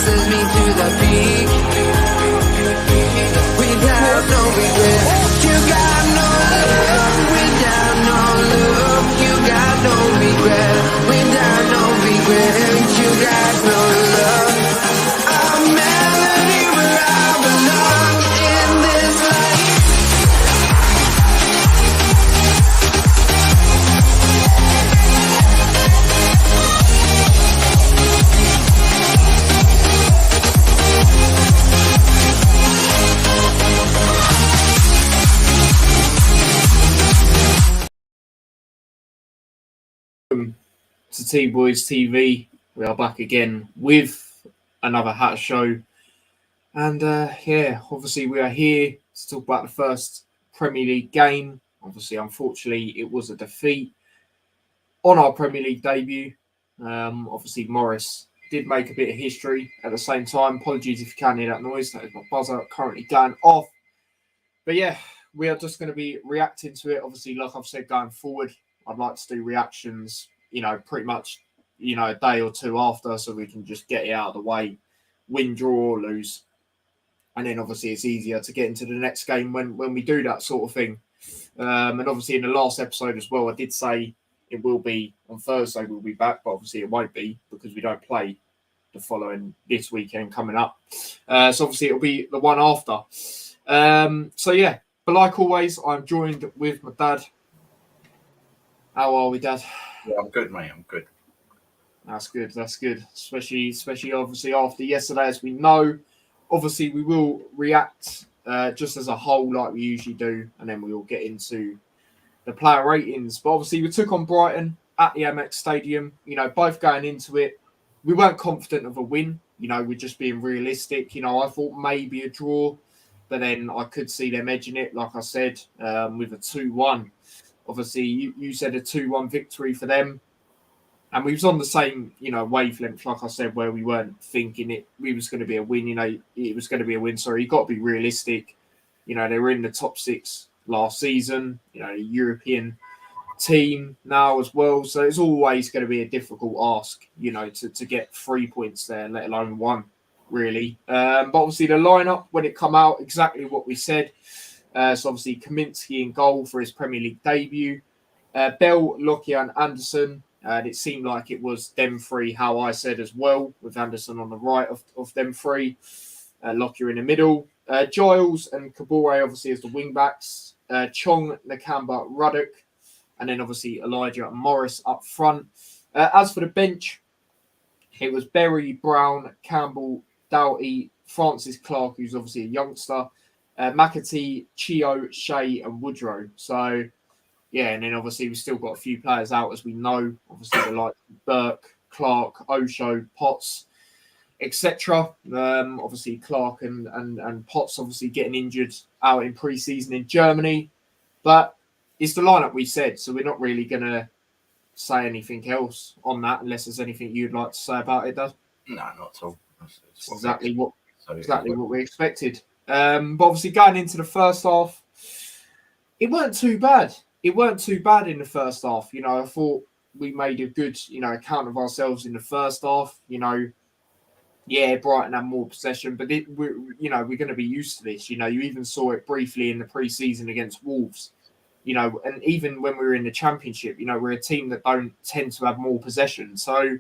rises me to the peak. Without no regret, you got no love. Without no love, you got no regret. Without no regret, you got no love. A melody where I belong in this life. To T-Boys TV, we are back again with another Hat Show, and obviously we are here to talk about the first Premier League game. Obviously, unfortunately, it was a defeat on our Premier League debut. Obviously, Morris did make a bit of history at the same time. Apologies if you can hear that noise. That is my buzzer currently going off. But yeah, we are just going to be reacting to it. Obviously, like I've said, going forward, I'd like to do reactions, pretty much, a day or two after, so we can just get it out of the way, win, draw, or lose. And then obviously it's easier to get into the next game when we do that sort of thing. And obviously in the last episode as well, I did say it will be on Thursday, we'll be back, but obviously it won't be because we don't play the following this weekend coming up. So obviously it'll be the one after. But like always, I'm joined with my dad. How are we, Dad? Yeah, I'm good, mate. I'm good. That's good. Especially obviously after yesterday, as we know. Obviously, we will react just as a whole like we usually do, and then we will get into the player ratings. But obviously, we took on Brighton at the Amex Stadium. Both going into it, we weren't confident of a win. We're just being realistic. I thought maybe a draw, but then I could see them edging it, like I said, with a 2-1. Obviously, you said a 2-1 victory for them. And we was on the same, wavelength, like I said, where we weren't thinking it was going to be a win. It was going to be a win. Sorry, you've got to be realistic. They were in the top 6 last season, a European team now as well. So it's always going to be a difficult ask, to get 3 points there, let alone 1, really. But obviously the lineup, when it come out, exactly what we said. So obviously Kaminsky in goal for his Premier League debut. Bell, Lockyer and Anderson. And it seemed like it was them three, how I said as well, with Anderson on the right of them three. Lockyer in the middle. Giles and Kabore obviously as the wing-backs. Chong, Nakamba, Ruddock. And then obviously Elijah and Morris up front. As for the bench, it was Berry, Brown, Campbell, Doughty, Francis Clark, who's obviously a youngster. McAtee, Chio, Shea and Woodrow. So, yeah, and then obviously we've still got a few players out, as we know. Obviously, the like Burke, Clark, Osho, Potts, etc. Obviously, Clark and Potts obviously getting injured out in pre-season in Germany. But it's the lineup we said, so we're not really going to say anything else on that, unless there's anything you'd like to say about it, Dad. No, not at all. It's exactly what we expected. But obviously going into the first half, it weren't too bad. It weren't too bad in the first half. I thought we made a good, account of ourselves in the first half. Yeah, Brighton had more possession, but we're going to be used to this. You even saw it briefly in the pre-season against Wolves. And even when we were in the Championship, we're a team that don't tend to have more possession. So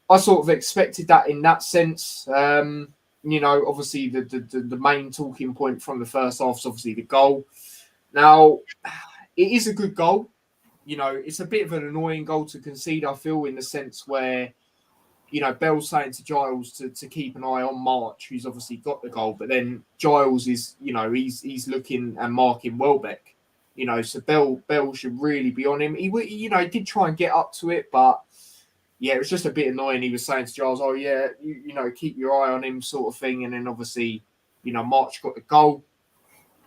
I sort of expected that in that sense. Obviously the main talking point from the first half is obviously the goal. Now, it is a good goal. It's a bit of an annoying goal to concede, I feel, in the sense where, Bell's saying to Giles to keep an eye on March, who's obviously got the goal, but then Giles is, he's looking and marking Welbeck. So Bell should really be on him. He did try and get up to it, but yeah, it was just a bit annoying. He was saying to Giles, "Oh yeah, keep your eye on him," sort of thing. And then obviously, March got the goal.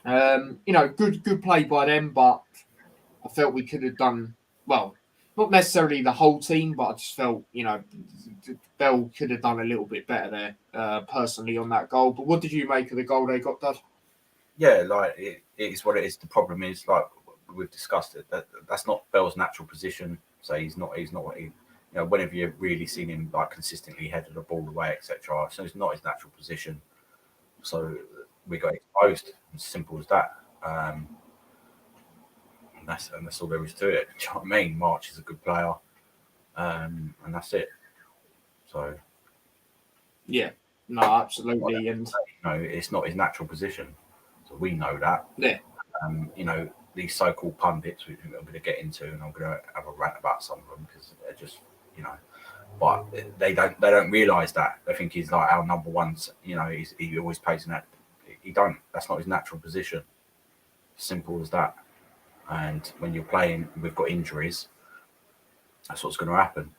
Good play by them, but I felt we could have done well. Not necessarily the whole team, but I just felt, Bell could have done a little bit better there, personally, on that goal. But what did you make of the goal they got, Dad? Yeah, it is what it is. The problem is, like we've discussed it, that's not Bell's natural position. So he's not whenever you've really seen him like consistently headed the ball away, etc. So it's not his natural position. So we got exposed. As simple as that. And that's all there is to it. Do you know what I mean? March is a good player, and that's it. So Yeah, no, absolutely, and it's not his natural position. So we know that. yeah, These so-called pundits, which I'm going to get into, and I'm going to have a rant about some of them because they're just, but they don't realise that. They think he's like our number one. He always plays in that. He don't. That's not his natural position. Simple as that. And when you're playing, we've got injuries. That's what's going to happen.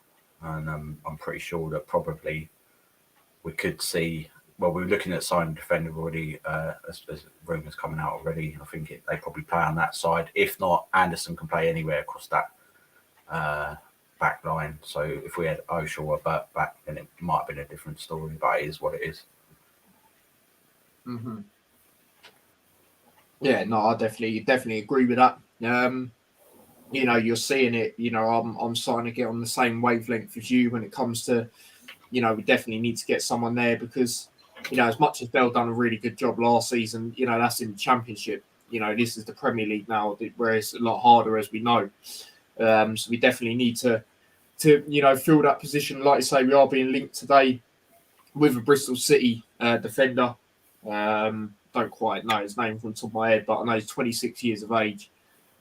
And I'm pretty sure that probably we could see. Well, we're looking at signing defender already. There's rumours coming out already. I think they probably play on that side. If not, Anderson can play anywhere across that back line. So if we had Oshaw or Burt back, then it might have been a different story. But it is what it is. Mm-hmm. Yeah, no, I definitely agree with that. You're seeing it. I'm starting to get on the same wavelength as you when it comes to, we definitely need to get someone there because, as much as Bell done a really good job last season, that's in the Championship. This is the Premier League now, where it's a lot harder, as we know. So we definitely need to fill that position. Like you say, we are being linked today with a Bristol City defender. Don't quite know his name from the top of my head, but I know he's 26 years of age.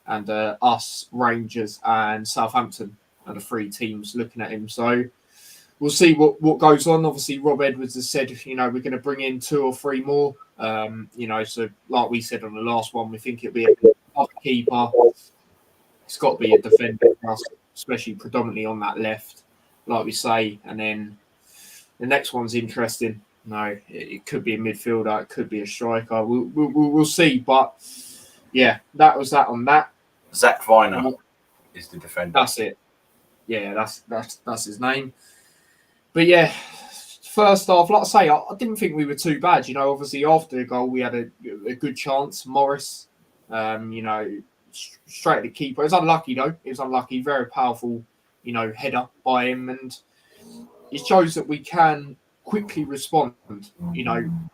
And us, Rangers and Southampton are the three teams looking at him. So we'll see what goes on. Obviously, Rob Edwards has said, we're going to bring in 2 or 3 more. So like we said on the last one, we think it'll be a keeper. It's got to be a defender for us, especially predominantly on that left, like we say. And then the next one's interesting. It could be a midfielder. It could be a striker. We'll see. But, yeah, that was that on that. Zach Viner is the defender. That's it. Yeah, that's his name. But yeah, first half, like I say, I didn't think we were too bad. Obviously after the goal, we had a good chance. Morris, straight at the keeper. It was unlucky though. It was unlucky. Very powerful, header by him, and it shows that we can quickly respond.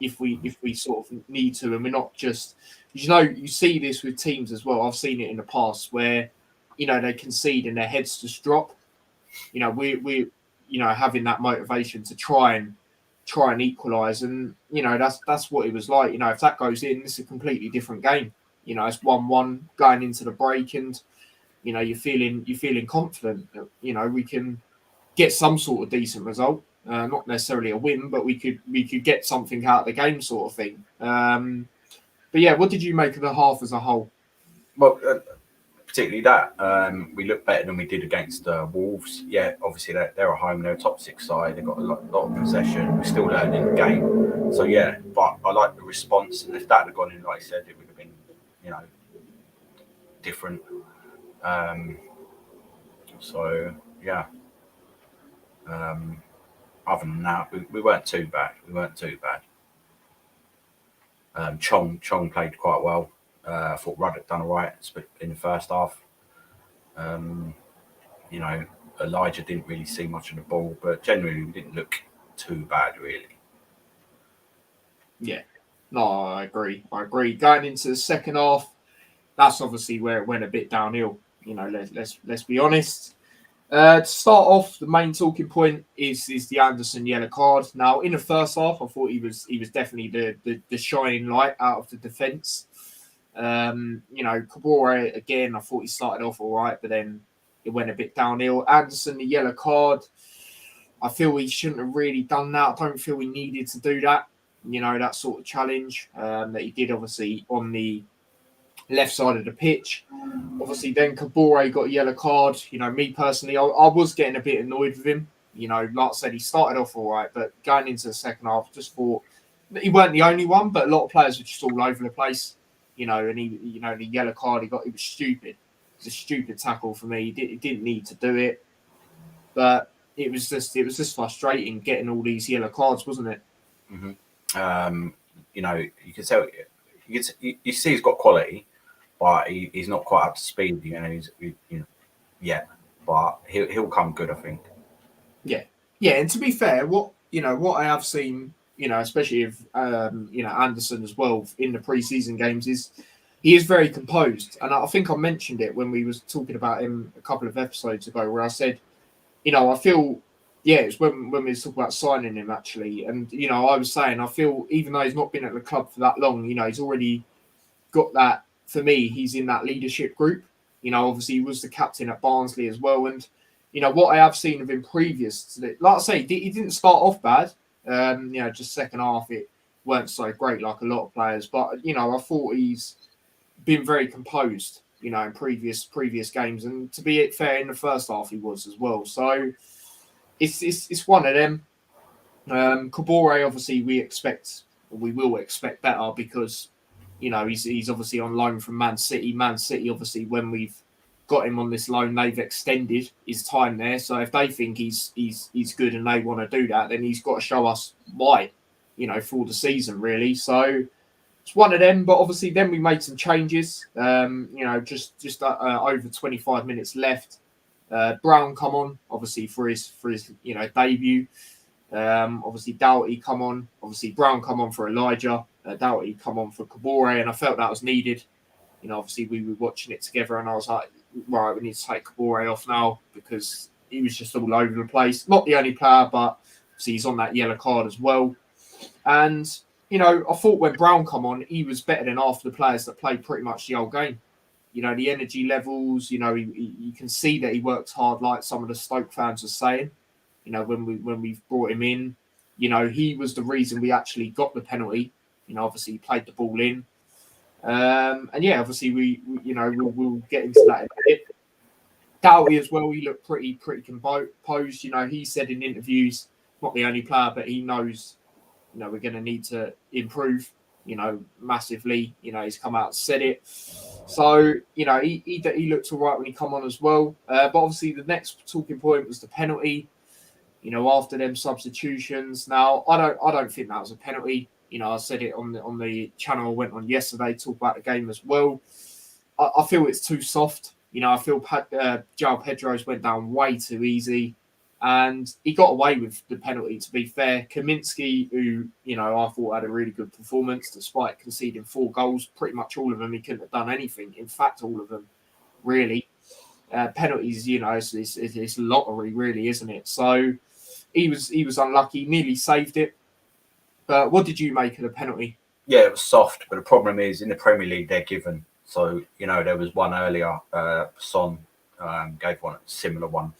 If we sort of need to, and we're not just. You see this with teams as well. I've seen it in the past where, they concede and their heads just drop. We having that motivation to try and equalise, and that's what it was like. If that goes in, it's a completely different game. It's 1-1 going into the break, and you're feeling confident that we can get some sort of decent result. Not necessarily a win, but we could get something out of the game, sort of thing. But yeah, what did you make of the half as a whole? Well, particularly that we looked better than we did against Wolves. Yeah, obviously they're at home, they're a top 6 side, they've got a lot of possession, we're still learning the game. So yeah, but I like the response, and if that had gone in, like I said, it would have been, different. So yeah. Other than that, we weren't too bad. Chong played quite well. I thought Ruddock done all right in the first half. Elijah didn't really see much of the ball, but generally we didn't look too bad, really. Yeah, no, I agree. Going into the second half, that's obviously where it went a bit downhill. Let's be honest. To start off, the main talking point is the Anderson yellow card. Now, in the first half, I thought he was definitely the shining light out of the defence. Kabore, again, I thought he started off all right, but then it went a bit downhill. Anderson, the yellow card, I feel he shouldn't have really done that. I don't feel he needed to do that. That sort of challenge that he did, obviously, on the left side of the pitch. Obviously, then Kabore got a yellow card. Me personally, I was getting a bit annoyed with him. Like I said, he started off all right, but going into the second half, just thought he weren't the only one, but a lot of players were just all over the place. And he, the yellow card he got, it was stupid. It was a stupid tackle for me. He didn't need to do it, but it was just frustrating getting all these yellow cards, wasn't it? Mm-hmm. You can tell. You see, he's got quality, but he's not quite up to speed. But he'll come good, I think. Yeah, and to be fair, what I have seen, especially if Anderson as well in the preseason games, is he is very composed, and I think I mentioned it when we was talking about him a couple of episodes ago, where I said, I feel, yeah, it's when we was talking about signing him actually, and I was saying I feel even though he's not been at the club for that long, he's already got that. For me, he's in that leadership group. Obviously he was the captain at Barnsley as well, and what I have seen of him previous to it, like I say, he didn't start off bad. Just second half it weren't so great like a lot of players, but I thought he's been very composed. In previous games, and to be fair, in the first half he was as well. So it's one of them. Kabore, obviously, we will expect better because he's obviously on loan from Man City. Man City, obviously, when we've got him on this loan, they've extended his time there. So if they think he's good and they want to do that, then he's got to show us why, for the season really. So it's one of them. But obviously, then we made some changes. Just over 25 minutes left. Brown come on, obviously for his debut. Obviously Doughty come on. Obviously Brown come on for Elijah. Doughty come on for Kabore, and I felt that was needed. Obviously we were watching it together, and I was like, right, we need to take Kabore off now because he was just all over the place. Not the only player, but obviously he's on that yellow card as well. And I thought when Brown come on, he was better than half the players that played pretty much the whole game. The energy levels. You can see that he works hard, like some of the Stoke fans are saying. When we've brought him in, he was the reason we actually got the penalty. Obviously he played the ball in, and yeah, obviously we'll get into that in a bit. Doughty as well, he looked pretty composed. He said in interviews, not the only player, but he knows, we're going to need to improve, massively. He's come out and said it. So, he looked all right when he come on as well. But obviously the next talking point was the penalty. After them substitutions. Now, I don't think that was a penalty. I said it on the channel I went on yesterday, talk about the game as well. I feel it's too soft. I feel João Pedro's went down way too easy, and he got away with the penalty, to be fair. Kaminsky, who, I thought had a really good performance, despite conceding 4 goals, pretty much all of them, he couldn't have done anything. In fact, all of them, really. Penalties, it's lottery, really, isn't it? So he was unlucky, nearly saved it. But what did you make of the penalty? Yeah, it was soft, but the problem is in the Premier League they're given. So there was one earlier. Son gave one similar one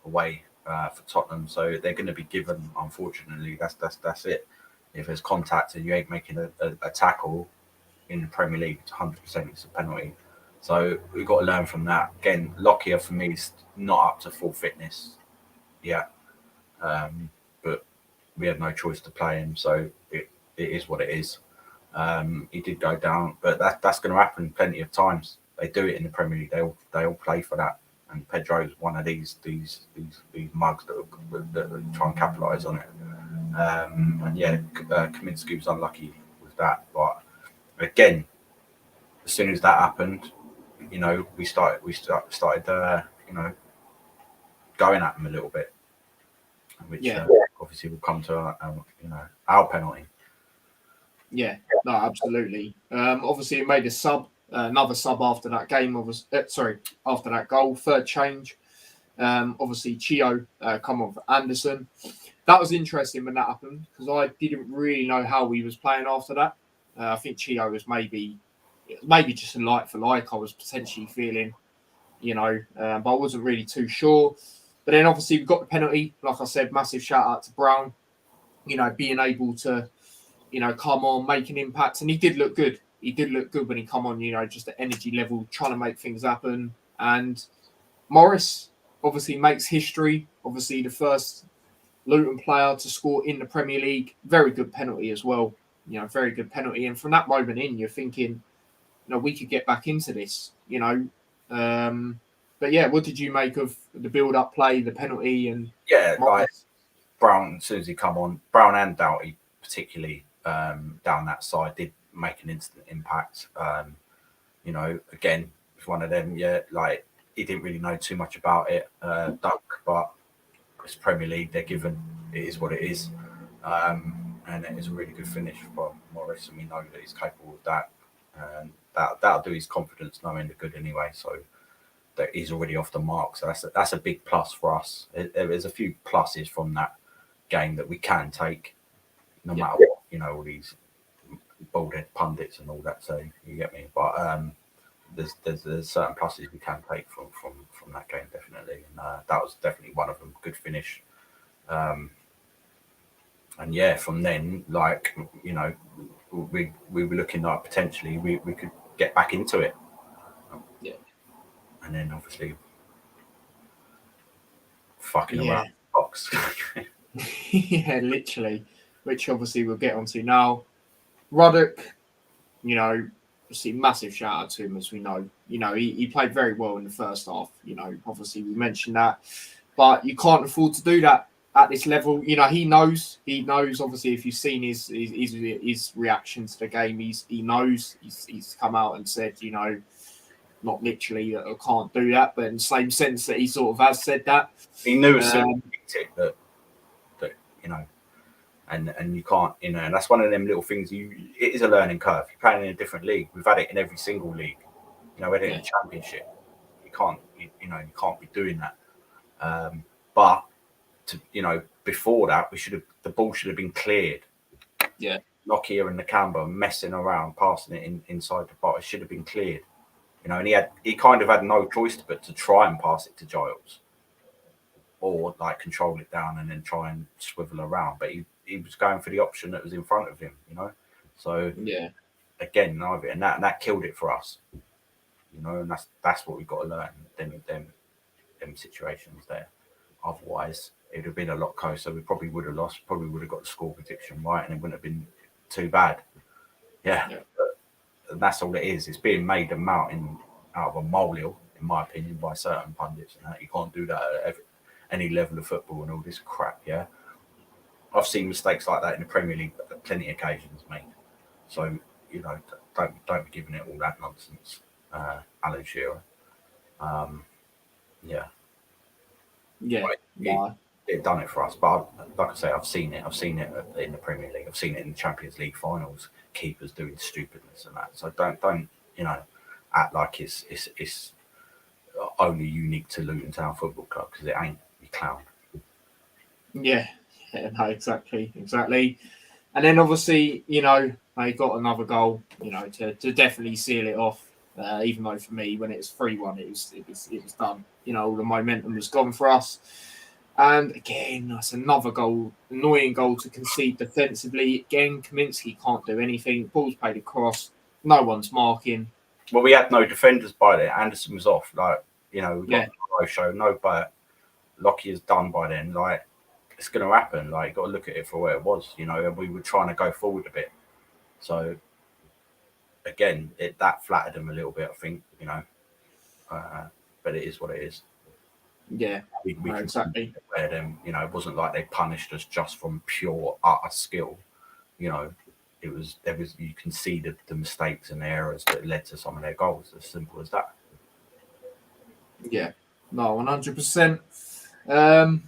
away for Tottenham, so they're going to be given. Unfortunately, that's it. If there's contact and you ain't making a tackle in the Premier League, 100% it's a penalty. So we've got to learn from that. Again, Lockyer for me is not up to full fitness yet, but we had no choice to play him, so it is what it is. He did go down, but that's going to happen plenty of times. They do it in the Premier League. They all play for that, and Pedro's one of these mugs that try and capitalise on it. And yeah, Kaminsky was unlucky with that, but again, as soon as that happened, we started going at them a little bit, which obviously will come to our penalty. Yeah, no, absolutely. Obviously, it made another sub after that game. After that goal, third change. Obviously, Chio come on for Anderson. That was interesting when that happened because I didn't really know how he was playing after that. I think Chio was maybe just a like for like. I was potentially feeling, but I wasn't really too sure. But then obviously we got the penalty. Like I said, massive shout out to Brown. Being able to, come on, make an impact, and he did look good. He did look good when he come on. Just the energy level, trying to make things happen. And Morris obviously makes history. Obviously the first Luton player to score in the Premier League. Very good penalty as well. Very good penalty. And from that moment in, you're thinking, we could get back into this. But yeah, what did you make of the build-up play, the penalty, and like Brown? As soon as he come on, Brown and Doughty particularly down that side did make an instant impact. Again, it's one of them. Yeah, like he didn't really know too much about it, Duck, but it's Premier League. They're given. It is what it is. And it is a really good finish from Morris, and we know that he's capable of that. And that'll do his confidence no end of good anyway. So that he's already off the mark. So that's a big plus for us. There's a few pluses from that game that we can take, no matter what, you know, all these bald-head pundits and all that. So you get me. But there's certain pluses we can take from that game, definitely. And that was definitely one of them. Good finish. And yeah, from then, like, you know, we were looking like potentially we could get back into it. Yeah. And then obviously fucking around the box. Yeah, literally. Which obviously we'll get onto now. Ruddock, you know, obviously massive shout out to him, as we know. You know, he played very well in the first half. You know, obviously we mentioned that. But you can't afford to do that at this level. You know, he knows. Obviously, if you've seen his reaction to the game, he knows. He's come out and said, you know, not literally that I can't do that, but in the same sense that he sort of has said that. He knew as soon as he picked it that you know, and you can't, you know, and that's one of them little things. It is a learning curve. You're playing in a different league. We've had it in every single league. You know, we had it in the Championship. You can't be doing that. But to, you know, before that, the ball should have been cleared. Yeah. Lockyer and Nakamba messing around, passing it inside the box. It should have been cleared. You know, and he kind of had no choice but to try and pass it to Giles, or like control it down and then try and swivel around. But he was going for the option that was in front of him. You know, so yeah, again, and that killed it for us. You know, and that's what we've got to learn. Them situations there. Otherwise, it would have been a lot closer. We probably would have lost. Probably would have got the score prediction right, and it wouldn't have been too bad. Yeah. And that's all it is. It's being made a mountain out of a molehill, in my opinion, by certain pundits. And that you can't do that at any level of football and all this crap. Yeah, I've seen mistakes like that in the Premier League, plenty of occasions made. So you know, don't be giving it all that nonsense, Alan Shearer. It done it for us. But like I say, I've seen it. I've seen it in the Premier League. I've seen it in the Champions League finals. Keepers doing stupidness and that. So don't you know, act like it's only unique to Luton Town Football Club, because it ain't. You clown. Yeah, no, exactly. And then obviously, you know, they got another goal, you know, to definitely seal it off. Even though for me, when it was 3-1, it was done. You know, all the momentum was gone for us. And again, that's another goal, annoying goal to concede defensively. Again, Kaminsky can't do anything. Ball's played across. No one's marking. Well, we had no defenders by then. Anderson was off. like, you know, we got no show, no but Lockyer's done by then. Like, it's going to happen. Like, you got to look at it for where it was, you know, and we were trying to go forward a bit. So, again, that flattered them a little bit, I think, you know. But it is what it is. Yeah, we no, exactly. Where them, you know, it wasn't like they punished us just from pure utter skill. You know, you can see the mistakes and the errors that led to some of their goals. As simple as that. Yeah, no, 100%.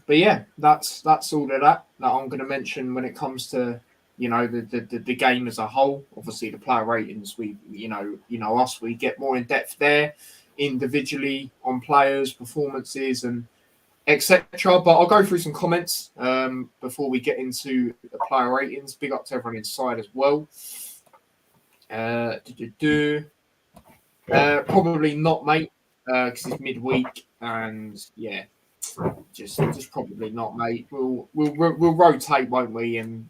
But yeah, that's all of that I'm going to mention when it comes to, you know, the game as a whole. Obviously, the player ratings, we us, we get more in depth there, individually on players, performances, and etc. But I'll go through some comments before we get into the player ratings. Big up to everyone inside as well. Probably not, mate, because it's midweek, and yeah, just probably not, mate. We'll rotate, won't we? And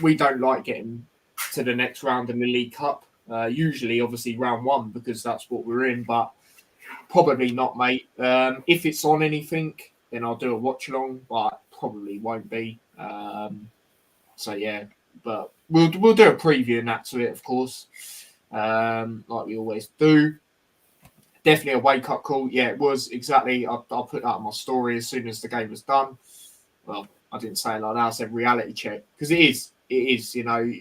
we don't like getting to the next round in the League Cup. Usually, obviously, round one, because that's what we're in, but probably not, mate. If it's on anything, then I'll do a watch along, but probably won't be. So yeah, but we'll do a preview and that to it, of course, like we always do. Definitely a wake up call. Yeah, it was exactly. I'll put that on my story as soon as the game was done. Well, I didn't say it like that. I said reality check, because it is. You know,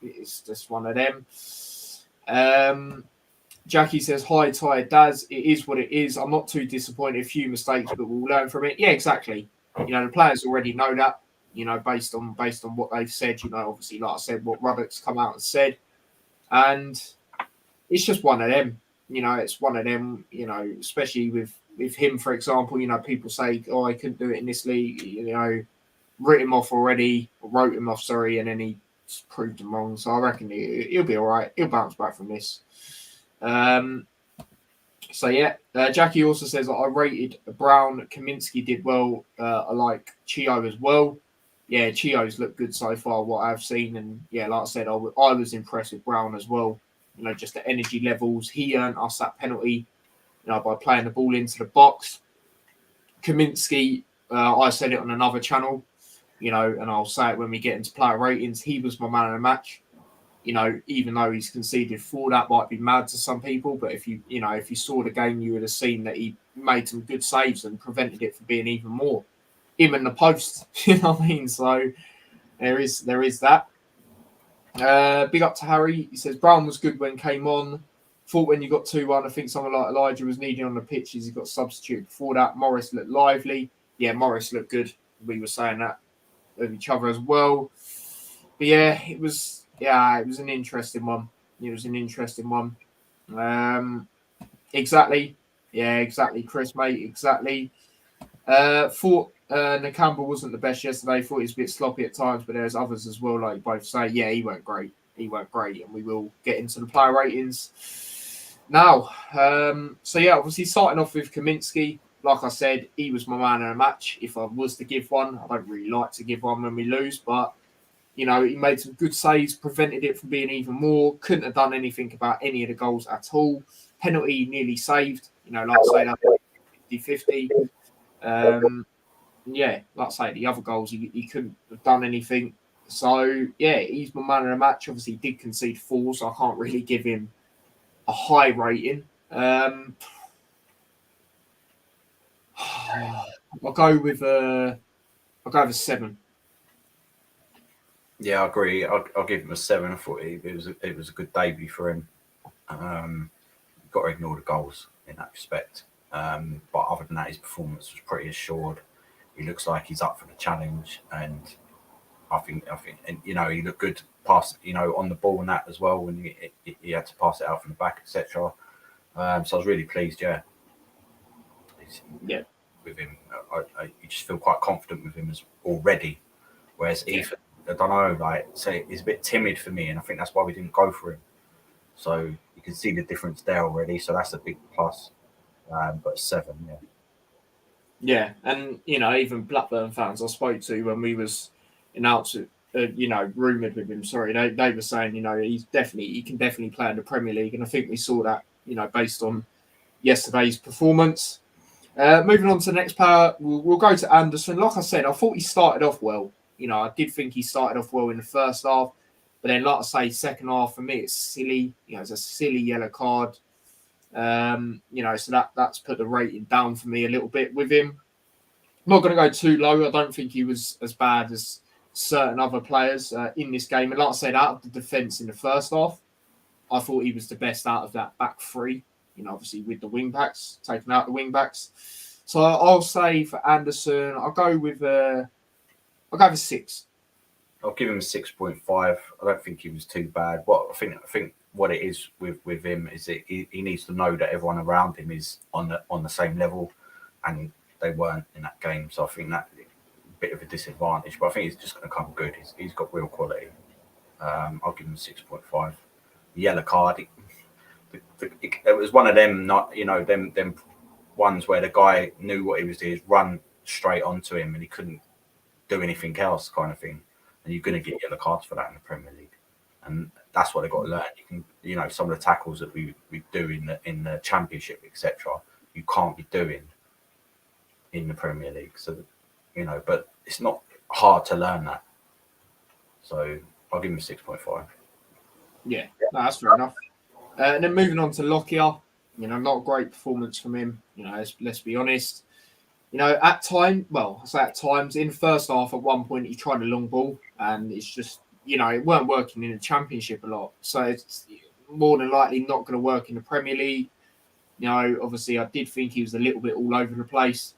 it's just one of them. Jackie says, hi, Ty Daz. It is what it is. I'm not too disappointed. A few mistakes, but we'll learn from it. Yeah, exactly. The players already know that. Based on what they've said. Obviously, like I said, what Ruddock's come out and said, and it's just one of them. It's one of them. Especially with him, for example. People say, "Oh, I couldn't do it in this league." Wrote him off already, sorry, and then he proved him wrong. So I reckon he'll be all right. He'll bounce back from this. So yeah, Jackie also says that I rated Brown. Kaminsky did well. I like Chio as well. Yeah, Chio's looked good so far, what I've seen, and yeah, like I said, I was impressed with Brown as well. Just the energy levels. He earned us that penalty, by playing the ball into the box. Kaminsky, I said it on another channel, and I'll say it when we get into player ratings. He was my man of the match. Even though he's conceded 4, that might be mad to some people. But if you saw the game, you would have seen that he made some good saves and prevented it from being even more. Him in the post, you know what I mean? So there is that. Big up to Harry. He says Brown was good when came on. Thought when you got 2-1, I think someone like Elijah was needed on the pitch as he got substituted before that. Morris looked lively. Yeah, Morris looked good. We were saying that of each other as well. But yeah, it was an interesting one. Exactly. Yeah, exactly, Chris, mate. Exactly. Thought Nakamba wasn't the best yesterday. Thought he was a bit sloppy at times, but there's others as well, like you both say. Yeah, he weren't great. And we will get into the player ratings now. So yeah, obviously starting off with Kaminsky. Like I said, he was my man in a match. If I was to give one, I don't really like to give one when we lose, but he made some good saves, prevented it from being even more. Couldn't have done anything about any of the goals at all. Penalty nearly saved. Like I say, that 50-50. Yeah, like I say, the other goals, he couldn't have done anything. So, yeah, he's my man of the match. Obviously, he did concede 4, so I can't really give him a high rating. I'll go with a 7. Yeah, I agree. I'll give him a 7. I thought it was a good debut for him. Got to ignore the goals in that respect. But other than that, his performance was pretty assured. He looks like he's up for the challenge, and I think, and he looked good on the ball and that as well when he had to pass it out from the back, etc. So I was really pleased. Yeah. With him, you just feel quite confident with him as already. Whereas Ethan, I don't know, he's a bit timid for me, and I think that's why we didn't go for him. So you can see the difference there already. So that's a big plus. But 7, yeah. Yeah, and even Blackburn fans I spoke to when we was announced, rumoured with him. Sorry, they were saying he can definitely play in the Premier League, and I think we saw that based on yesterday's performance. Moving on to the next player, we'll go to Anderson. Like I said, I thought he started off well. I did think he started off well in the first half, but then, like I say, second half for me it's silly. It's a silly yellow card. So that's put the rating down for me a little bit with him. I'm not going to go too low. I don't think he was as bad as certain other players in this game. And like I said, out of the defence in the first half, I thought he was the best out of that back 3. Obviously with the wing backs, taking out the wing backs. So I'll say for Anderson, I'll go with 6. I'll give him a 6.5. I don't think he was too bad. I think what it is with him is that he needs to know that everyone around him is on the same level, and they weren't in that game. So I think that a bit of a disadvantage. But I think he's just going to come good. He's got real quality. I'll give him a 6.5. The yellow card. It was one of them, them ones where the guy knew what he was doing, run straight onto him, and he couldn't do anything else, kind of thing. And you're going to get yellow cards for that in the Premier League, and that's what they've got to learn. You can, some of the tackles that we do in the Championship, etc., you can't be doing in the Premier League. So, but it's not hard to learn that. So I'll give him a 6.5. Yeah, no, that's fair enough. And then moving on to Lockyer, not a great performance from him. Let's be honest. At times, in the first half, at one point, he tried a long ball, and it's just, it weren't working in the Championship a lot. So it's more than likely not going to work in the Premier League. Obviously, I did think he was a little bit all over the place.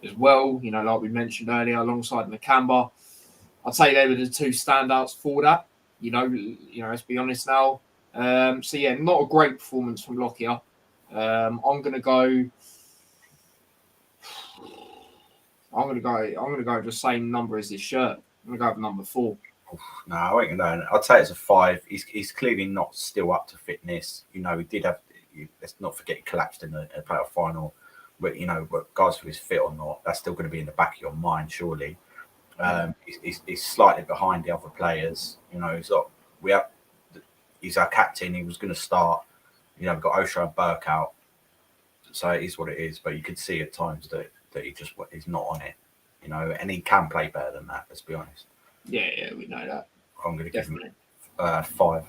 as well. You know, like we mentioned earlier, alongside Nakamba. I'd say they were the two standouts for that. Let's be honest now. So yeah, not a great performance from Lockyer. I'm gonna go. I'm gonna go with the same number as his shirt. I'm gonna go with number 4. No, I ain't gonna. I'd say it's a 5. He's clearly not still up to fitness. You know, he did have. Let's not forget he collapsed in the playoff final. But you know, regardless of his fit or not, that's still going to be in the back of your mind, surely. He's slightly behind the other players. You know, he's our captain. He was going to start. You know, we've got Osho and Burke out, so it is what it is. But you could see at times that he's not on it. You know, and he can play better than that. Let's be honest. Yeah, we know that. I'm going to give him 5.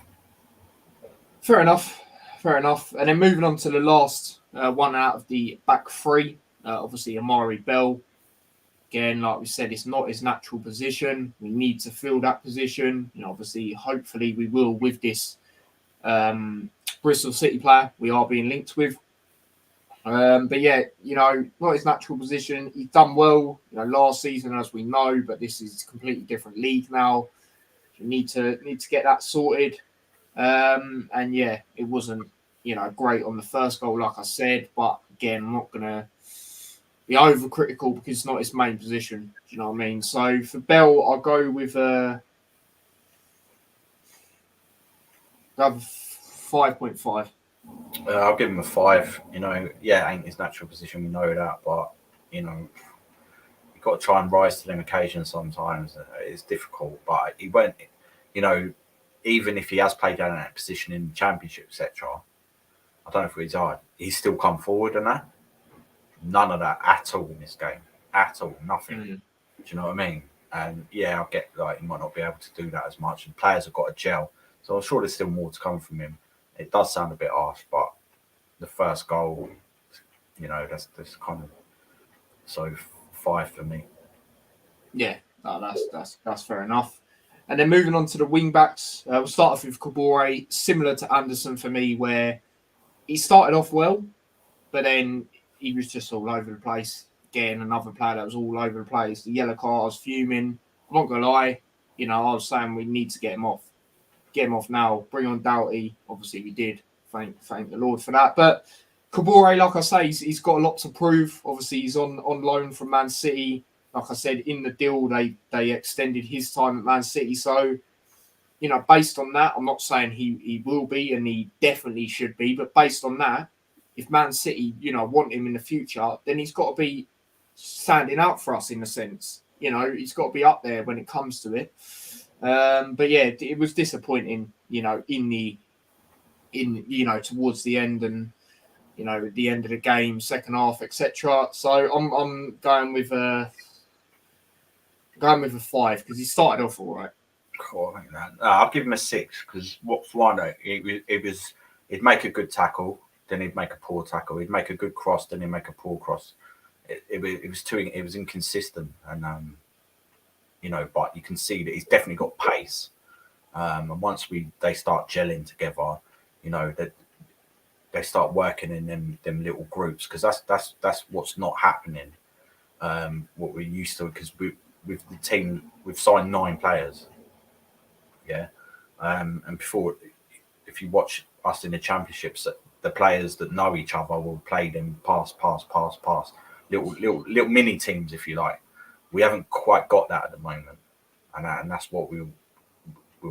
Fair enough. And then moving on to the last one out of the back 3, obviously Amari Bell. Again, like we said, it's not his natural position. We need to fill that position. You know, obviously, hopefully we will with this Bristol City player we are being linked with. But yeah, you know, not his natural position. He's done well, you know, last season, as we know, but this is a completely different league now. You need to get that sorted. And yeah, it wasn't, you know, great on the first goal, like I said. But again, I'm not gonna be overcritical because it's not his main position. Do you know what I mean? So for Bell, I'll go with 5.5. I'll give him a 5. You know, yeah, it ain't his natural position. We know that, but you know, you've got to try and rise to them occasions. Sometimes it's difficult, but he won't. You know, even if he has played down in that position in the championship, etc. I don't know if he's still come forward and that. None of that at all in this game. At all. Nothing. Do you know what I mean? And yeah, I get like he might not be able to do that as much. And players have got to gel. So I'm sure there's still more to come from him. It does sound a bit harsh, but the first goal, you know, that's kind of so 5 for me. Yeah, no, that's fair enough. And then moving on to the wing backs, we'll start off with Kabore, similar to Anderson for me, where he started off well, but then he was just all over the place. Again, another player that was all over the place. The yellow card, I was fuming. I'm not going to lie. You know, I was saying we need to get him off. Get him off now. Bring on Doughty. Obviously, we did. Thank the Lord for that. But Kabore, like I say, he's got a lot to prove. Obviously, he's on loan from Man City. Like I said, in the deal, they extended his time at Man City. So, you know, based on that, I'm not saying he will be, and he definitely should be. But based on that, if Man City, you know, want him in the future, then he's got to be standing out for us in a sense. You know, he's got to be up there when it comes to it. But yeah, it was disappointing, you know, towards the end and, you know, at the end of the game, second half, etc. So I'm going with a 5 because he started off all right. Cool, I think that. I'll give him a 6 because he'd make a good tackle, then he'd make a poor tackle. He'd make a good cross, then he'd make a poor cross. It was inconsistent, and you know, but you can see that he's definitely got pace. And once they start gelling together, you know, that they start working in them little groups, because that's what's not happening. What we're used to, because with the team we've signed 9 players. Yeah, and before, if you watch us in the championships, the players that know each other will play them pass, little mini teams, if you like. We haven't quite got that at the moment, and that's what we'll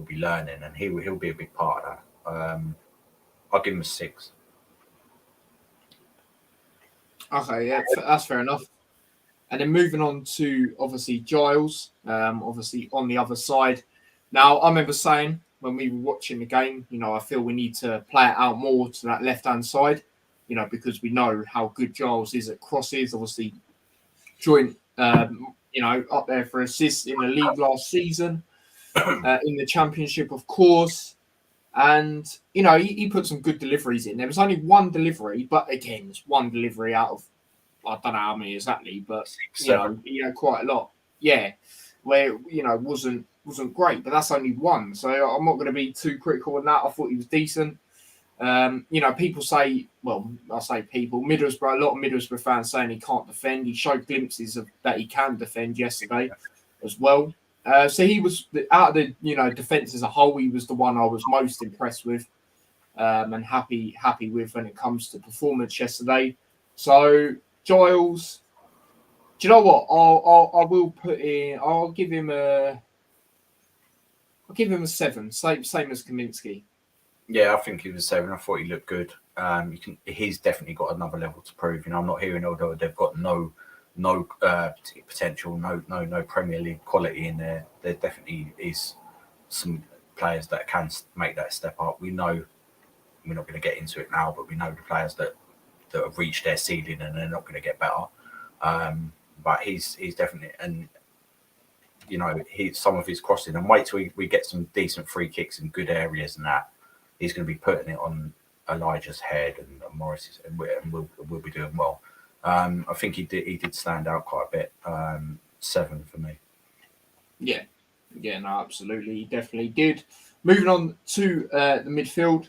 be learning, and he'll be a big part of that. I'll give him a 6. Okay, yeah, that's fair enough. And then moving on to obviously Giles, obviously on the other side. Now, I remember saying when we were watching the game, you know, I feel we need to play it out more to that left-hand side, you know, because we know how good Giles is at crosses. Obviously, joint, you know, up there for assists in the league last season, in the championship, of course. And, you know, he put some good deliveries in. There was only one delivery, but again, it's one delivery out of, I don't know how many exactly, but, 6, you know, he had quite a lot. Yeah, where, you know, wasn't great, but that's only one. So I'm not going to be too critical on that. I thought he was decent. People say, well, I say people, Middlesbrough, a lot of Middlesbrough fans saying he can't defend. He showed glimpses of that he can defend yesterday as well. So he was, out of the, defence as a whole, he was the one I was most impressed with and happy with when it comes to performance yesterday. So Giles, do you know what? I'll give him a 7, same as Kaminsky. Yeah, I think he was 7. I thought he looked good. He's definitely got another level to prove. I'm not hearing although they've got no potential, no Premier League quality in there. There definitely is some players that can make that step up. We know we're not going to get into it now, but we know the players that have reached their ceiling and they're not going to get better. But he's definitely, and some of his crossing, and wait till we get some decent free kicks in good areas, and that he's going to be putting it on Elijah's head and Morris's, and we'll be doing well. I think he did stand out quite a bit. 7 for me. Yeah, no, absolutely, he definitely did. Moving on to the midfield,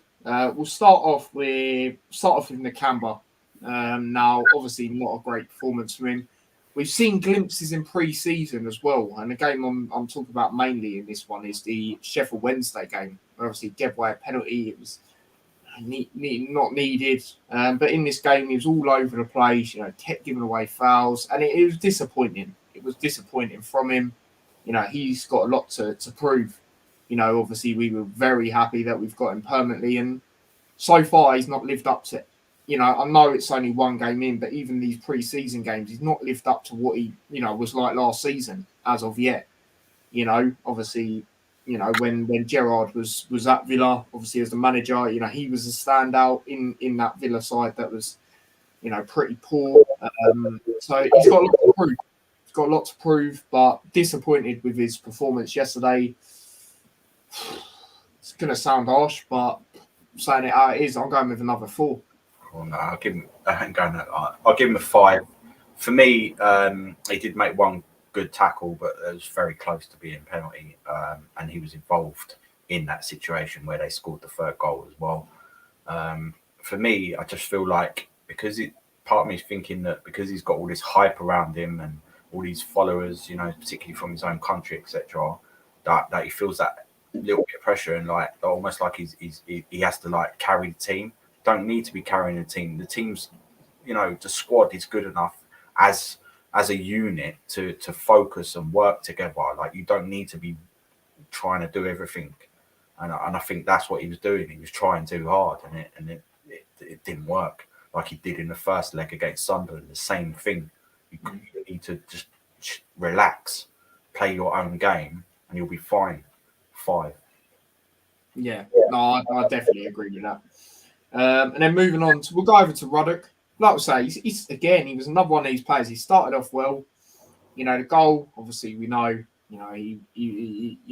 we'll start off with Nakamba. Now, obviously, not a great performance from him. We've seen glimpses in pre-season as well, and the game I'm talking about mainly in this one is the Sheffield Wednesday game. Obviously, Gebway penalty, it was not needed, but in this game he was all over the place. Kept giving away fouls, and it was disappointing. It was disappointing from him. He's got a lot to prove. Obviously we were very happy that we've got him permanently, and so far he's not lived up to. I know it's only one game in, but even these pre-season games, he's not lived up to what he, was like last season as of yet. Obviously, when Gerrard was at Villa, obviously as the manager, he was a standout in that Villa side that was, pretty poor. So he's got a lot to prove. He's got a lot to prove, but disappointed with his performance yesterday. It's going to sound harsh, but saying it how it is, I'm going with another 4. Well, no, I'll give him a 5. For me, he did make one good tackle, but it was very close to being penalty, and he was involved in that situation where they scored the 3rd goal as well. For me, I just feel like part of me is thinking that because he's got all this hype around him and all these followers, particularly from his own country, etc., that he feels that little bit of pressure and almost like he has to carry the team. Don't need to be carrying the team. The team's, the squad is good enough as a unit to focus and work together. You don't need to be trying to do everything, and I think that's what he was doing. He was trying too hard, and it didn't work like he did in the first leg against Sunderland. The same thing. You need to just relax, play your own game, and you'll be fine. 5. Yeah, no, I definitely agree with that. And then moving on, we'll go over to Ruddock. Like I say, he was another one of these players. He started off well. The goal, obviously, we know. He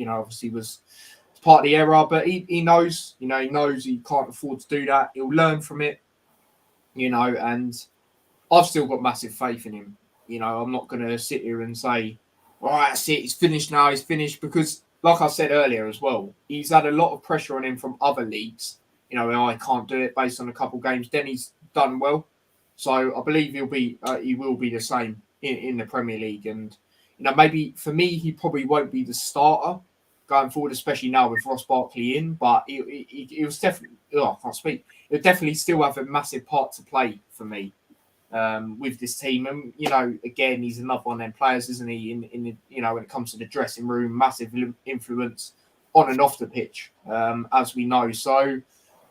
obviously was part of the error, but he knows. He knows he can't afford to do that. He'll learn from it. And I've still got massive faith in him. I'm not going to sit here and say, "All right, that's it. He's finished now. He's finished," because, like I said earlier as well, he's had a lot of pressure on him from other leagues. I can't do it based on a couple of games. Then he's done well, so I believe he will be the same in the Premier League. And maybe for me, he probably won't be the starter going forward, especially now with Ross Barkley in. But he was definitely, I can't speak. He'll definitely still have a massive part to play for me with this team. And again, he's another one of them players, isn't he? In the, when it comes to the dressing room, massive influence on and off the pitch, as we know. So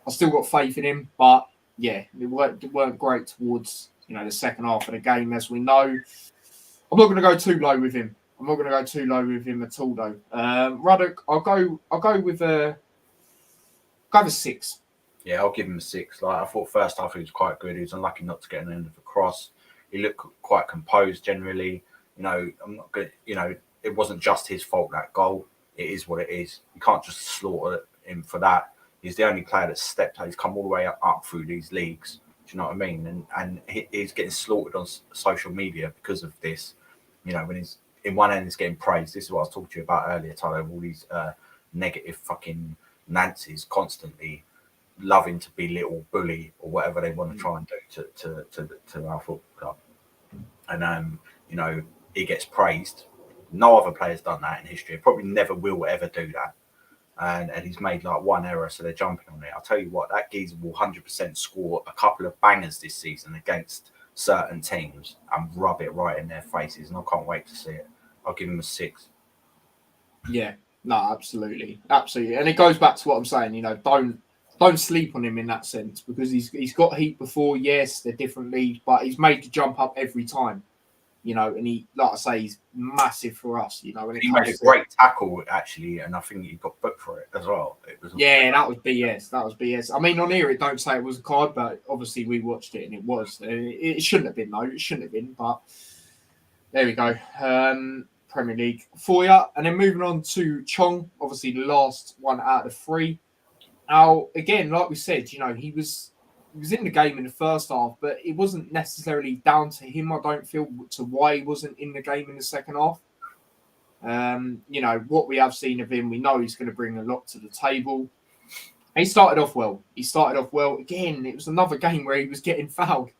I still got faith in him, but yeah, it weren't great towards the second half of the game, as we know. I'm not going to go too low with him. At all, though. Ruddock, I'll go with a 6. Yeah, I'll give him a 6. I thought first half he was quite good. He was unlucky not to get an end of a cross. He looked quite composed generally. I'm not good. It wasn't just his fault, that goal. It is what it is. You can't just slaughter him for that. He's the only player that's stepped out. He's come all the way up through these leagues. Do you know what I mean? And he's getting slaughtered on social media because of this. When he's in one end, he's getting praised. This is what I was talking to you about earlier, Tyler. All these negative fucking Nancy's constantly loving to belittle, bully, or whatever they want to try and do to our football club. And you know, he gets praised. No other player's done that in history. Probably never will ever do that. And he's made like one error, so they're jumping on it. I'll tell you what, that geezer will 100% score a couple of bangers this season against certain teams and rub it right in their faces. And I can't wait to see it. I'll give him a 6. Yeah, no, absolutely, absolutely. And it goes back to what I'm saying. You know, don't sleep on him in that sense, because he's got heat before. Yes, they're different leagues, but he's made to jump up every time. You know, and he, like I say, he's massive for us. You know, when He made a great tackle actually, and I think he got booked for it as well. It was that was BS. That was BS. I mean, on here it don't say it was a card, but obviously we watched it and it was. It shouldn't have been though. It shouldn't have been, but there we go. Premier League for you, and then moving on to Chong. Obviously, the last one out of 3. Now, again, like we said, you know, he was in the game in the first half, but it wasn't necessarily down to him, I don't feel, to why he wasn't in the game in the second half. You know, what we have seen of him, we know he's going to bring a lot to the table. He started off well. Again, it was another game where he was getting fouled,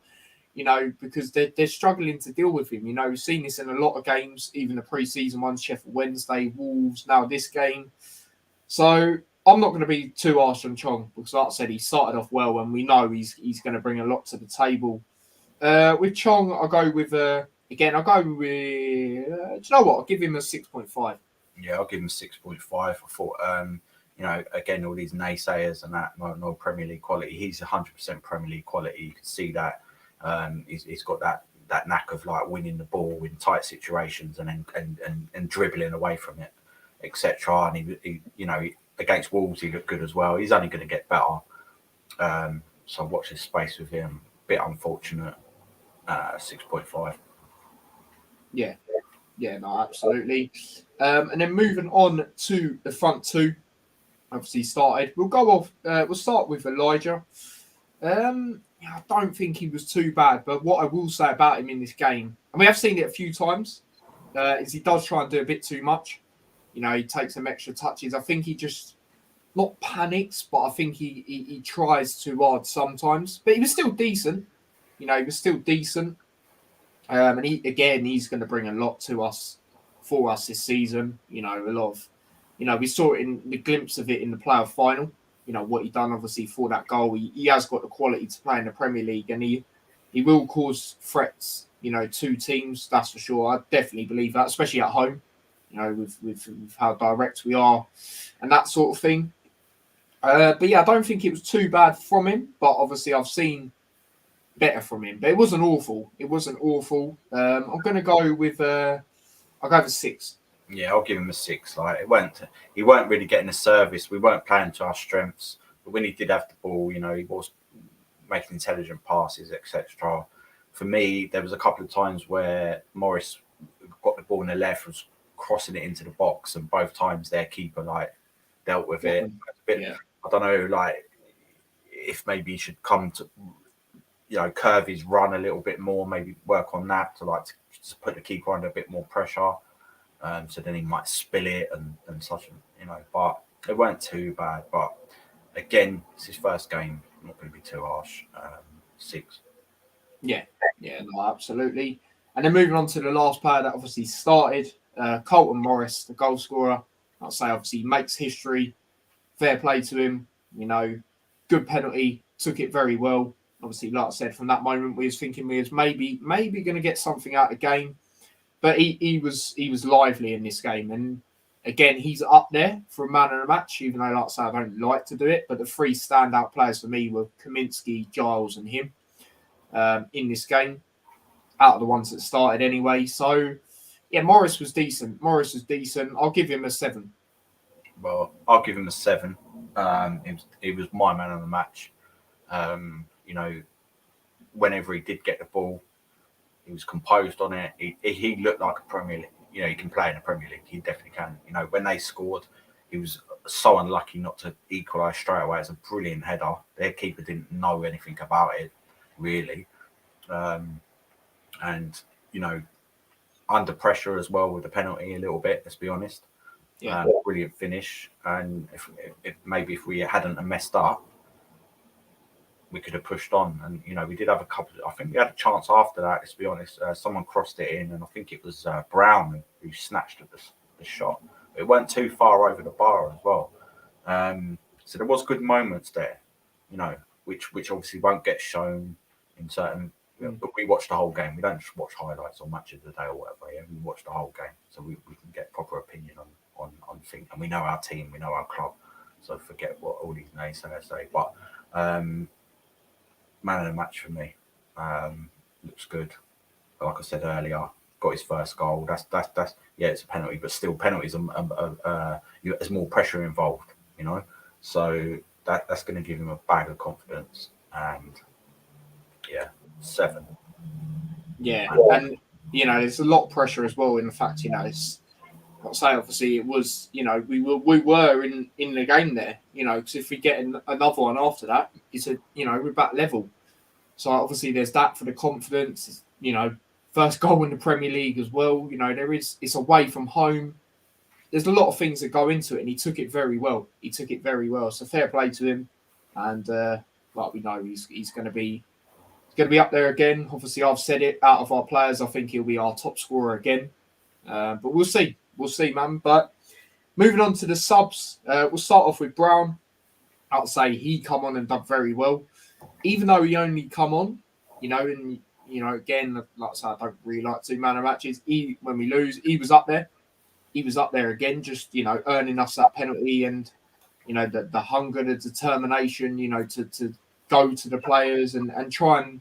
you know, because they're struggling to deal with him. You know, we've seen this in a lot of games, even the pre-season ones, Sheffield Wednesday, Wolves, now this game. So I'm not going to be too harsh on Chong, because like I said, he started off well, and we know he's going to bring a lot to the table. With Chong, I'll go with do you know what? I'll give him a 6.5. Yeah, I'll give him a 6.5. I thought, you know, again, all these naysayers and that, no Premier League quality. He's 100% Premier League quality. You can see that. He's got that knack of like winning the ball in tight situations and dribbling away from it, etc. And he you know, against Wolves, he looked good as well. He's only going to get better. So watch this space with him. Bit unfortunate. 6.5. Yeah, no, absolutely. And then moving on to the front two, obviously started. We'll go off. We'll start with Elijah. I don't think he was too bad, but what I will say about him in this game, and we have seen it a few times, is he does try and do a bit too much. You know, he takes some extra touches. I think he just not panics, but I think he tries too hard sometimes. But he was still decent. You know, he was still decent. And he's going to bring a lot for us this season. You know, a lot of, you know, we saw it in the glimpse of it in the playoff final. You know, what he done obviously for that goal. He has got the quality to play in the Premier League, and he will cause threats, you know, to teams. That's for sure. I definitely believe that, especially at home. You know, with how direct we are and that sort of thing. But yeah, I don't think it was too bad from him. But obviously, I've seen better from him. But it wasn't awful. I'm going to go with I'll go with 6. Yeah, I'll give him a 6. Like he weren't really getting a service. We weren't playing to our strengths. But when he did have the ball, you know, he was making intelligent passes, etc. For me, there was a couple of times where Morris got the ball in the left, was crossing it into the box, and both times their keeper like dealt with it. I don't know, like if maybe he should come to, you know, curve his run a little bit more, maybe work on that to put the keeper under a bit more pressure. So then he might spill it and such, you know, but it weren't too bad. But again, it's his first game. I'm not going to be too harsh. 6. Yeah, no, absolutely. And then moving on to the last player that obviously started, Carlton Morris, the goal scorer. I'll say obviously he makes history. Fair play to him. You know, good penalty. Took it very well. Obviously, like I said, from that moment we was thinking we was maybe going to get something out of the game. But he was lively in this game, and again he's up there for a man of the match. Even though, like I say, I don't like to do it, but the 3 standout players for me were Kaminsky, Giles, and him in this game. Out of the ones that started anyway. So yeah, Morris was decent. I'll give him a 7. Well, I'll give him a 7. He was my man of the match. You know, whenever he did get the ball, he was composed on it. He looked like a Premier League. You know, he can play in the Premier League. He definitely can. You know, when they scored, he was so unlucky not to equalise straight away. It's a brilliant header. Their keeper didn't know anything about it, really. And, you know, under pressure as well with the penalty a little bit, let's be honest. Yeah. Brilliant finish. And if we hadn't messed up, we could have pushed on. And you know, we did have a couple. I think we had a chance after that. Let's be honest. Someone crossed it in, and I think it was Brown who snatched at the shot. It went too far over the bar as well. So there was good moments there, you know, which obviously won't get shown in certain. But we watched the whole game. We don't just watch highlights or match of the day or whatever. Yeah, we watch the whole game, so we can get proper opinion on things. And we know our team, we know our club. So forget what all these naysayers say. But man of the match for me. Looks good. Like I said earlier, got his first goal. That's yeah, it's a penalty, but still penalties there's more pressure involved, you know. So that's going to give him a bag of confidence. And yeah, 7. Yeah, and you know, there's a lot of pressure as well in the fact, you know, it's not say obviously it was, you know, we were in the game there, you know, because if we get another one after that, it's a, you know, we're back level. So obviously there's that for the confidence, you know, first goal in the Premier League as well. You know, it's away from home. There's a lot of things that go into it, and he took it very well. So fair play to him, and like we know, he's going to be up there again. Obviously, I've said it. Out of our players, I think he'll be our top scorer again. But we'll see, man. But moving on to the subs, we'll start off with Brown. I'll say he come on and done very well, even though he only come on, you know, and you know, again, like I said, I don't really like 2 man of matches. When we lose, he was up there. He was up there again, just, you know, earning us that penalty and, you know, the hunger, the determination, you know, to go to the players and try and,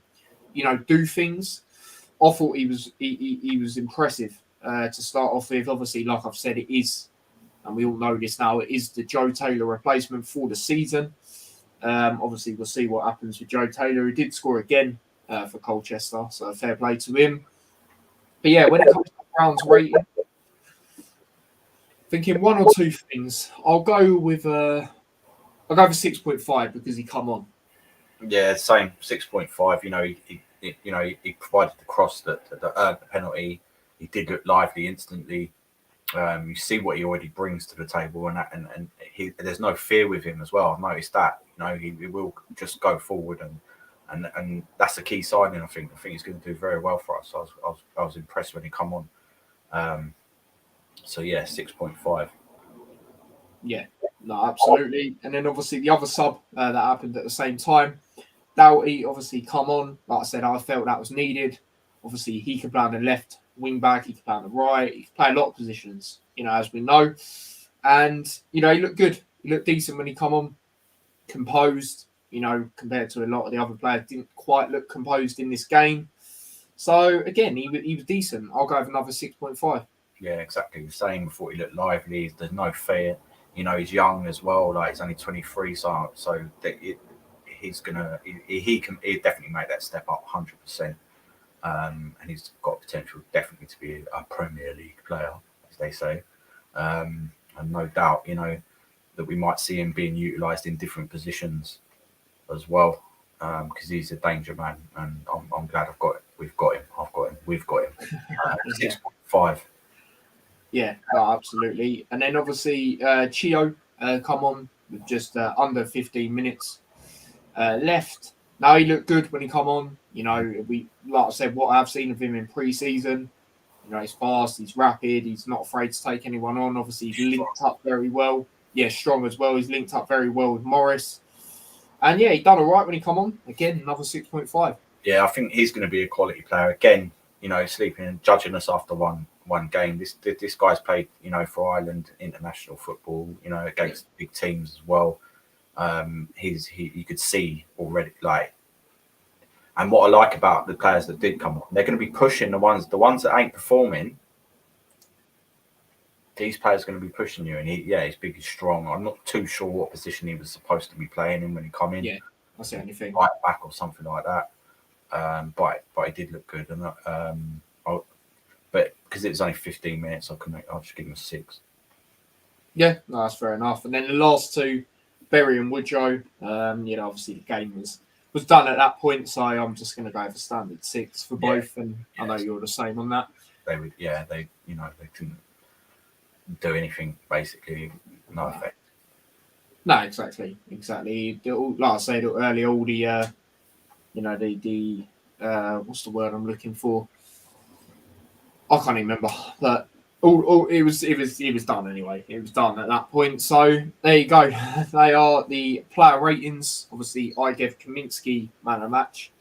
you know, do things. I thought he was impressive to start off with. Obviously, like I've said, it is, and we all know this now, it is the Joe Taylor replacement for the season. Obviously, we'll see what happens with Joe Taylor. He did score again for Colchester, so fair play to him. But yeah, when it comes to Brown's rating, thinking 1 or 2 things. I'll go for 6.5 because he come on. Yeah, same 6.5. You know, he provided the cross that earned the penalty. He did look lively instantly. You see what he already brings to the table, and there's no fear with him as well. I've noticed that. You know, he will just go forward, and that's a key signing. I think he's going to do very well for us. I was impressed when he come on. So yeah, 6.5. Yeah, no, absolutely. And then obviously the other sub that happened at the same time, Doughty obviously come on. Like I said, I felt that was needed. Obviously, he could play on the left wing back, he could play on the right, he could play a lot of positions, you know, as we know. And, you know, he looked good. He looked decent when he come on, composed, you know, compared to a lot of the other players, didn't quite look composed in this game. So, again, he was decent. I'll go with another 6.5. Yeah, exactly the same. Thought he looked lively. There's no fear. You know, he's young as well. Like, he's only 23, so he's gonna he can definitely make that step up 100%. And he's got potential definitely to be a Premier League player, as they say. And no doubt, you know, that we might see him being utilised in different positions as well, because he's a danger man. And I'm glad we've got him. 6.5. Yeah, no, absolutely. And then obviously Chio come on with just under 15 minutes left. Now he looked good when he come on. You know, like I said, what I've seen of him in pre-season, you know, he's fast, he's rapid, he's not afraid to take anyone on. Obviously, he's linked up very well. Yeah, strong as well. He's linked up very well with Morris. And yeah, he done all right when he come on. Again, another 6.5. Yeah, I think he's going to be a quality player. Again, you know, sleeping and judging us after one game. This guy's played, you know, for Ireland international football, you know, against big teams as well. You could see already, like, and what I like about the players that did come on, they're going to be pushing the ones that ain't performing. These players are going to be pushing you, and he's big, he's strong. I'm not too sure what position he was supposed to be playing in when he come in. Yeah, that's the only thing. Right back or something like that. But he did look good, and but because it was only 15 minutes, I'll just give him a 6. Yeah, no, that's fair enough. And then the last two, Berry and Woodrow. You know, obviously the game was done at that point, so I'm just going to go for standard 6 for both. And I know you're the same on that. They couldn't do anything basically, no effect. No, exactly. Like I said earlier, all the what's the word I'm looking for? I can't even remember, but all it was done anyway. It was done at that point. So there you go. They are the player ratings. Obviously, I gave Kaminsky man of the match.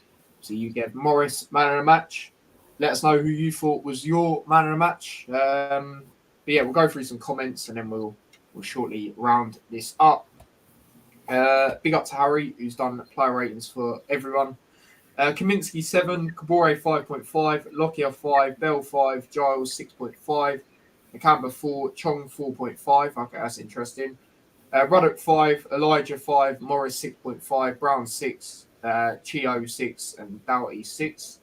So you gave Morris man of the match. Let us know who you thought was your man of the match. But yeah, we'll go through some comments and then we'll shortly round this up. Big up to Harry, who's done player ratings for everyone. Kaminsky 7, Kabore 5.5, Lockyer 5, Bell 5, Giles 6.5, Nakamba 4, Chong 4.5. Okay, that's interesting. Ruddock 5, Elijah 5, Morris 6.5, Brown 6, Chio 6, and Doughty 6.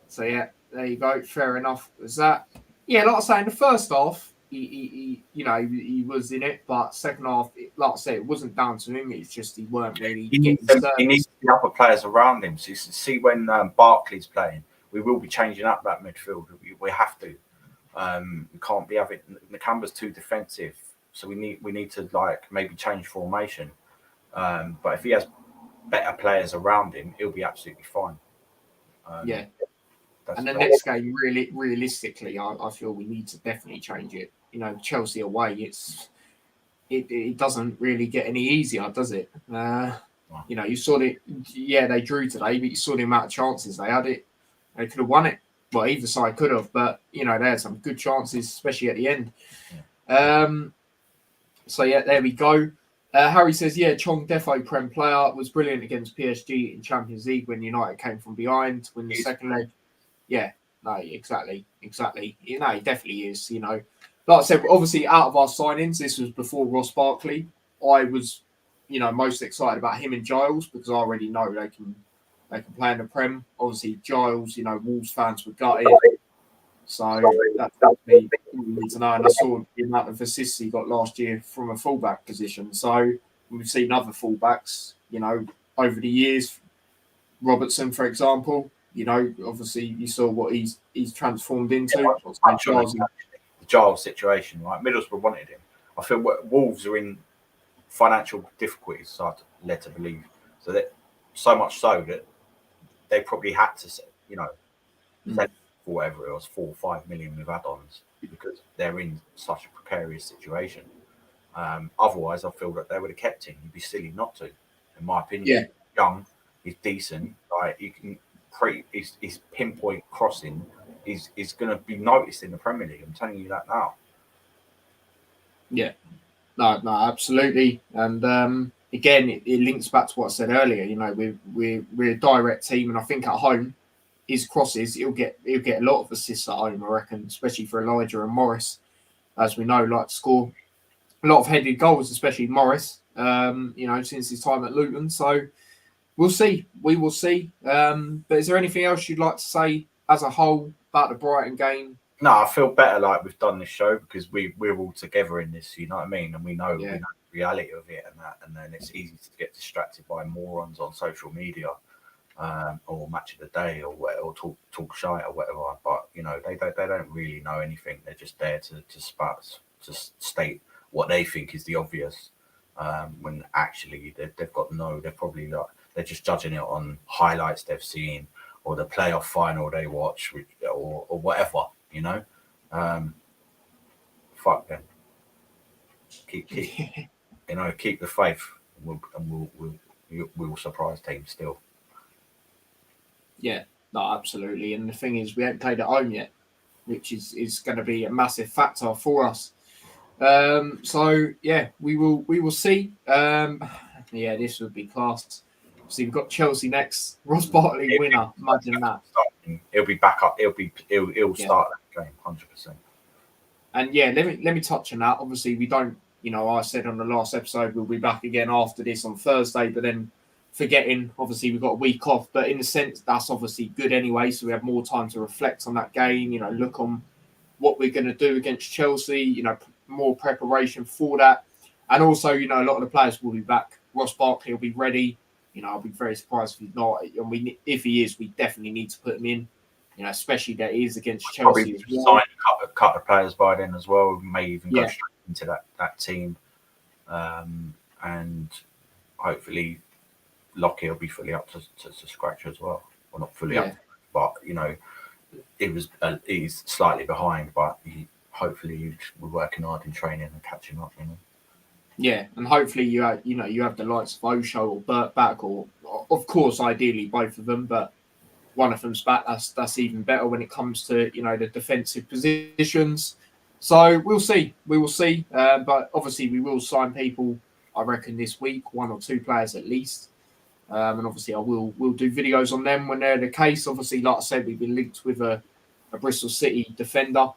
So yeah, there you go. Fair enough. Was that? Yeah, like I say, in the first half, he was in it, but second half, like I said, it wasn't down to him. It's just he weren't really getting He needs the other players around him. So see when Barkley's playing, we will be changing up that midfield. We have to. We can't be having Nakamba's too defensive, so we need to like maybe change formation. But if he has better players around him, he'll be absolutely fine. Yeah. And the next game, really, realistically, I feel we need to definitely change it. Chelsea away, it doesn't really get any easier, does it? You saw it. Yeah, they drew today, but you saw the amount of chances they had. They could have won it. Well, either side could have, but they had some good chances, especially at the end. So yeah, there we go. Harry says, yeah, Chong defo Prem player, was brilliant against PSG in Champions League when United came from behind, win the second leg. Yeah, no, exactly. He definitely is. Like I said, obviously out of our signings, this was before Ross Barkley. I was, most excited about him and Giles because I already know they can play in the Prem. Obviously, Giles, Wolves fans were gutted. So that's me need to know. And I saw the amount of assists he got last year from a fullback position. So we've seen other fullbacks, over the years. Robertson, for example, obviously you saw what he's transformed into. The Giles situation, right? Middlesbrough wanted him. I feel Wolves are in financial difficulties, so I'm led to believe. So much so that they probably had to, sell for whatever it was, 4 or 5 million with add-ons because they're in such a precarious situation. Otherwise, I feel that they would have kept him. You'd be silly not to, in my opinion. Yeah. Young, he's decent. Like you can his pinpoint crossing is going to be noticed in the Premier League. I'm telling you that now. Yeah, no, absolutely. And again, it links back to what I said earlier. We're a direct team, and I think at home, his crosses he'll get a lot of assists at home. I reckon, especially for Elijah and Morris, as we know, like to score a lot of headed goals, especially Morris. Since his time at Luton, so. We'll see. We will see. But is there anything else you'd like to say as a whole about the Brighton game? No, I feel better like we've done this show because we're all together in this, you know what I mean? And we know the reality of it and that. And then it's easy to get distracted by morons on social media or Match of the Day or whatever, or talk shite or whatever. But, they don't really know anything. They're just there to state what they think is the obvious when actually they've got they're probably like, they're just judging it on highlights they've seen or the playoff final they watch or whatever, Fuck them. Keep the faith, and we'll surprise teams still. Yeah, no, absolutely. And the thing is, we haven't played at home yet, which is going to be a massive factor for us. So yeah, we will see. This would be class. So we've got Chelsea next. Ross Barkley winner. Imagine that. He'll be back up. He'll start that game 100%. And yeah, let me touch on that. Obviously, we don't. I said on the last episode we'll be back again after this on Thursday. But then forgetting, obviously, we've got a week off. But in a sense, that's obviously good anyway. So we have more time to reflect on that game. Look on what we're going to do against Chelsea. More preparation for that. And also, a lot of the players will be back. Ross Barkley will be ready. I'll be very surprised if he's not. And if he is, we definitely need to put him in. Especially that he is against Chelsea as well. Sign a couple of players by then as well. We may even go straight into that team. and hopefully Lockie will be fully up to scratch as well. Well, not fully up, but he's slightly behind, but hopefully we're working hard in training and catching up. Yeah, and hopefully you have the likes of Osho or Burt back, or of course ideally both of them, but one of them's back. That's even better when it comes to the defensive positions. So we'll see. We will see. But obviously we will sign people, I reckon, this week, 1 or 2 players at least. And obviously we'll do videos on them when they're the case. Obviously, like I said, we've been linked with a Bristol City defender.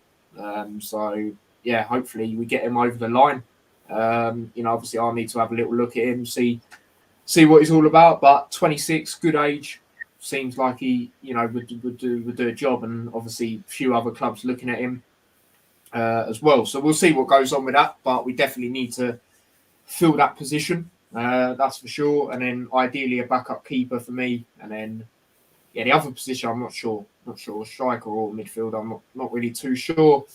So yeah, hopefully we get him over the line. Obviously I'll need to have a little look at him, see what he's all about. But 26, good age. Seems like he, would do a job, and obviously a few other clubs looking at him as well. So we'll see what goes on with that. But we definitely need to fill that position, that's for sure. And then ideally a backup keeper for me. And then the other position I'm not sure, striker or midfield. I'm not really too sure.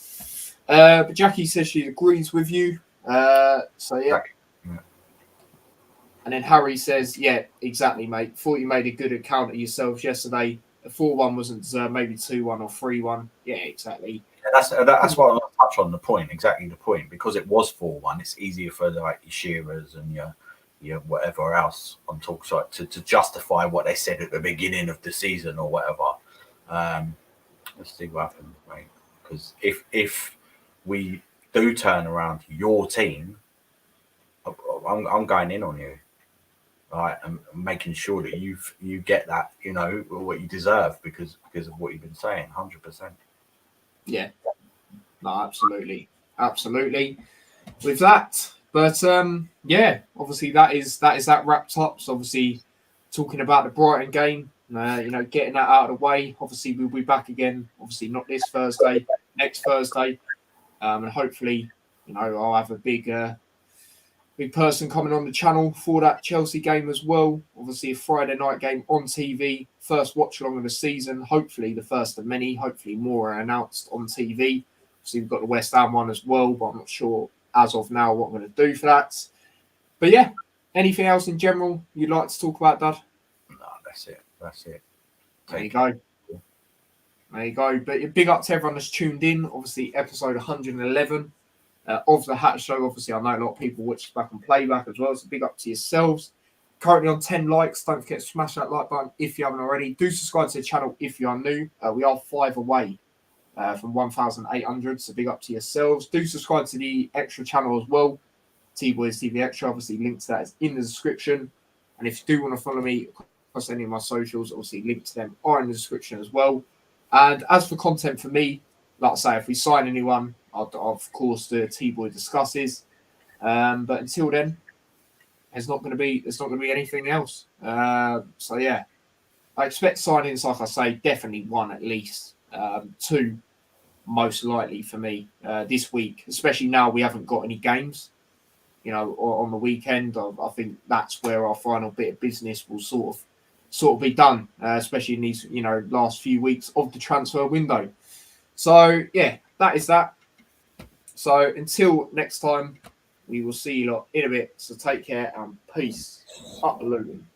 But Jackie says she agrees with you. So yeah. And then Harry says, yeah, exactly, mate. Thought you made a good account of yourselves yesterday. A 4-1 wasn't deserved, maybe 2-1 or 3-1. Yeah, exactly. Yeah, that's what I'll touch on, the point, exactly the point. Because it was 4-1, it's easier for your Shearers and your whatever else on Talksite to justify what they said at the beginning of the season or whatever. Let's see what happens, mate. Because if we do turn around your team, I'm going in on you. Right, and making sure that you get that, what you deserve because of what you've been saying, 100%. Yeah, no, absolutely. With that, but obviously that is that wrapped up. So obviously, talking about the Brighton game, getting that out of the way. Obviously, we'll be back again. Obviously, not this Thursday, next Thursday, and hopefully, I'll have a big person coming on the channel for that Chelsea game as well. Obviously a Friday night game on TV, first watch along of the season, hopefully the first of many, hopefully more are announced on TV. Obviously we've got the West Ham one as well, but I'm not sure as of now what I'm going to do for that. But yeah, anything else in general you'd like to talk about, Dad? No, that's it. There you go. But big up to everyone that's tuned in. Obviously episode 111 of the Hat Show. Obviously, I know a lot of people watch back and playback as well, so big up to yourselves. Currently on 10 likes. Don't forget to smash that like button if you haven't already. Do subscribe to the channel if you are new. We are 5 away from 1,800, so big up to yourselves. Do subscribe to the extra channel as well, T-Boys TV Extra. Obviously, link to that is in the description. And if you do want to follow me across any of my socials, obviously, link to them are in the description as well. And as for content for me, like I say, if we sign anyone, I'll of course do a T-Boy discusses. But until then, there's not going to be anything else. So yeah, I expect signings, like I say, definitely 1 at least, 2 most likely for me this week. Especially now we haven't got any games, or on the weekend. I think that's where our final bit of business will sort of be done, especially in these last few weeks of the transfer window. So yeah, that is that. So until next time, we will see you lot in a bit. So take care and peace. Up the Luton.